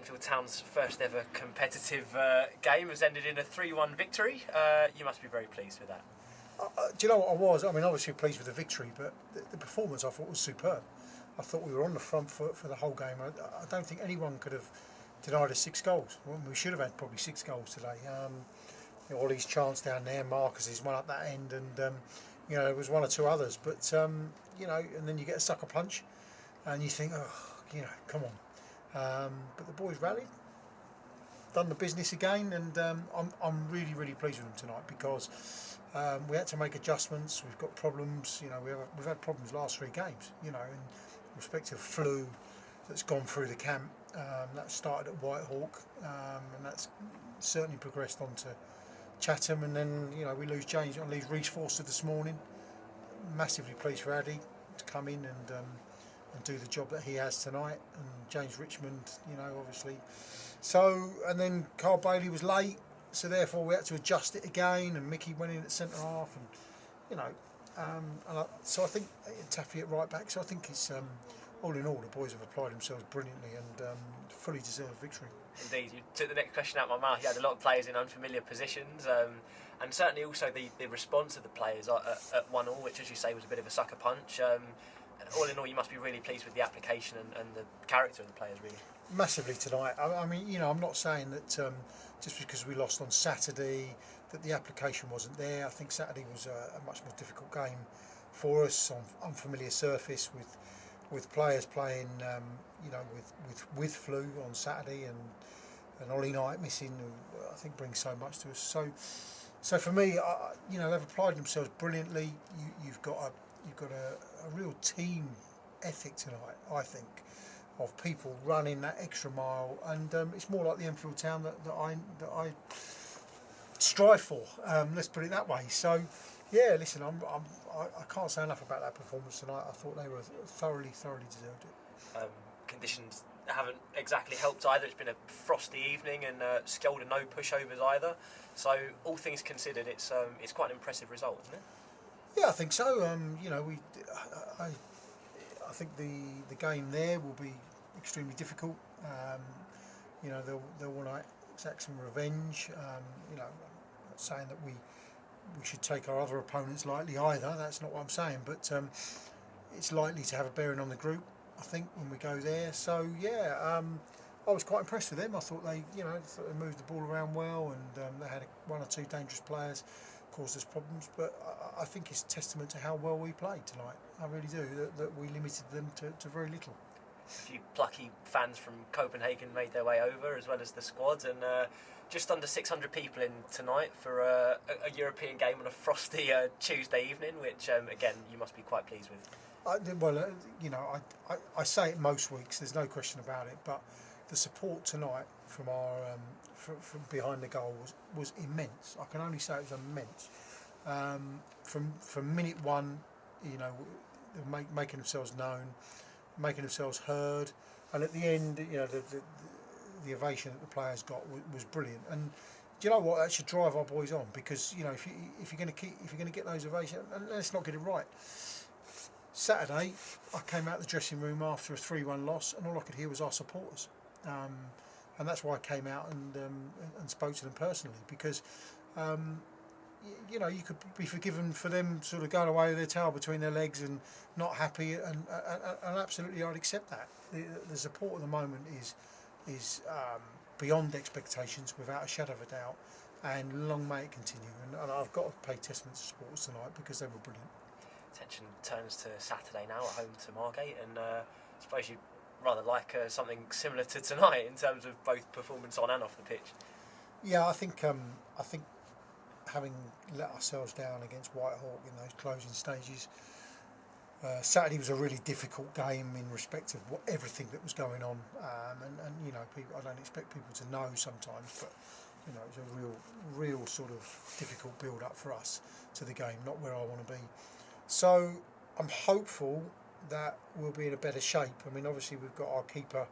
Enfield Town's first ever competitive game has ended in a 3-1 victory. You must be very pleased with that. Do you know what I was? I mean, obviously pleased with the victory, but the performance I thought was superb. I thought we were on the front foot for the whole game. I don't think anyone could have denied us 6 goals. Well, we should have had probably 6 goals today. Ollie's chance down there, Marcus's one up that end, and there was 1 or 2 others. But and then you get a sucker punch, and you think, come on. But the boys rallied, done the business again, and I'm really, really pleased with them tonight because we had to make adjustments. We've got problems. We've had problems last 3 games. In respect of flu that's gone through the camp. That started at Whitehawk, and that's certainly progressed on to Chatham, and then we lose James. I lose Reece Forster this morning. Massively pleased for Addy to come in and do the job that he has tonight, and James Richmond, obviously. So, and then Carl Bailey was late, so therefore we had to adjust it again, and Mickey went in at centre half, and so I think Taffy at right back. So I think it's all in all, the boys have applied themselves brilliantly and fully deserved victory. Indeed, you took the next question out of my mouth. You had a lot of players in unfamiliar positions, and certainly also the response of the players at 1-1, which, as you say, was a bit of a sucker punch. All in all, you must be really pleased with the application and the character of the players, really. Massively tonight. I mean, I'm not saying that just because we lost on Saturday that the application wasn't there. I think Saturday was a much more difficult game for us on unfamiliar surface with players playing, with flu on Saturday and Ollie Knight missing, who I think brings so much to us. So for me, they've applied themselves brilliantly. You've got a real team ethic tonight, I think, of people running that extra mile, and it's more like the Enfield Town that I strive for. Let's put it that way. So. Yeah, listen, I can't say enough about that performance tonight. I thought they were thoroughly deserved it. Conditions haven't exactly helped either. It's been a frosty evening, and Skjold and no pushovers either. So all things considered, it's quite an impressive result, isn't it? Yeah, I think so. I think the game there will be extremely difficult. They'll want to exact some revenge. I'm not saying that we should take our other opponents lightly either. That's not what I'm saying, but it's likely to have a bearing on the group, I think, when we go there. So yeah, I was quite impressed with them. I thought they moved the ball around well, and they had 1 or 2 dangerous players, caused us problems. But I think it's testament to how well we played tonight. I really do. That we limited them to very little. A few plucky fans from Copenhagen made their way over, as well as the squad, and just under 600 people in tonight for a European game on a frosty Tuesday evening, which again you must be quite pleased with. I say it most weeks. There's no question about it. But the support tonight from our from behind the goal was immense. I can only say it was immense. From minute 1, they're making themselves known, making themselves heard, and at the end, the ovation that the players got was brilliant. And do you know what? That should drive our boys on, because if you're going to get those ovations, and let's not get it right. Saturday, I came out of the dressing room after a 3-1 loss, and all I could hear was our supporters, and that's why I came out and spoke to them personally, because you could be forgiven for them sort of going away with their tail between their legs and not happy, and absolutely I'd accept that. The support at the moment is beyond expectations, without a shadow of a doubt, and long may it continue. And I've got to pay testament to supporters tonight, because they were brilliant. Attention turns to Saturday now at home to Margate, and I suppose you'd rather like something similar to tonight in terms of both performance on and off the pitch. Yeah, I think having let ourselves down against Whitehawk in those closing stages, Saturday was a really difficult game in respect of everything that was going on, and people, I don't expect people to know sometimes, but it was a real sort of difficult build up for us to the game, not where I want to be. So I'm hopeful that we'll be in a better shape. I mean, obviously we've got our keeper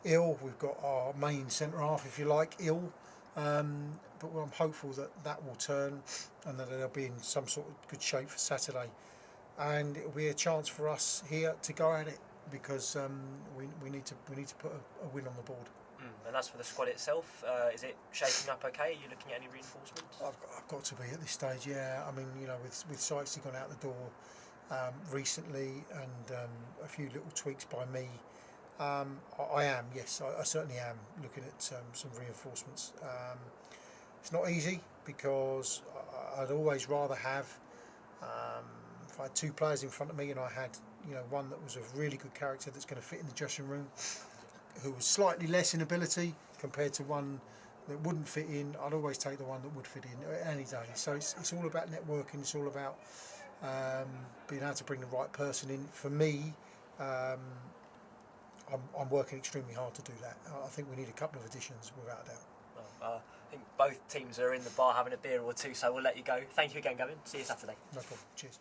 ill, we've got our main centre half, if you like, ill. But I'm hopeful that will turn, and that they'll be in some sort of good shape for Saturday, and it'll be a chance for us here to go at it, because we need to put a win on the board. And as for the squad itself, is it shaping up okay? Are you looking at any reinforcements? I've got to be at this stage, yeah. I mean, you know, with Sykesy gone out the door recently, and a few little tweaks by me, I am, yes, I certainly am looking at some reinforcements. It's not easy because I'd always rather have, if I had two players in front of me and I had, you know, one that was of really good character that's going to fit in the dressing room, who was slightly less in ability compared to one that wouldn't fit in, I'd always take the one that would fit in any day. So it's all about networking, it's all about being able to bring the right person in. For me, I'm working extremely hard to do that. I think we need a couple of additions, without a doubt. Well, I think both teams are in the bar having a beer or two, so we'll let you go. Thank you again, Gavin. See you Saturday. No problem. Cheers.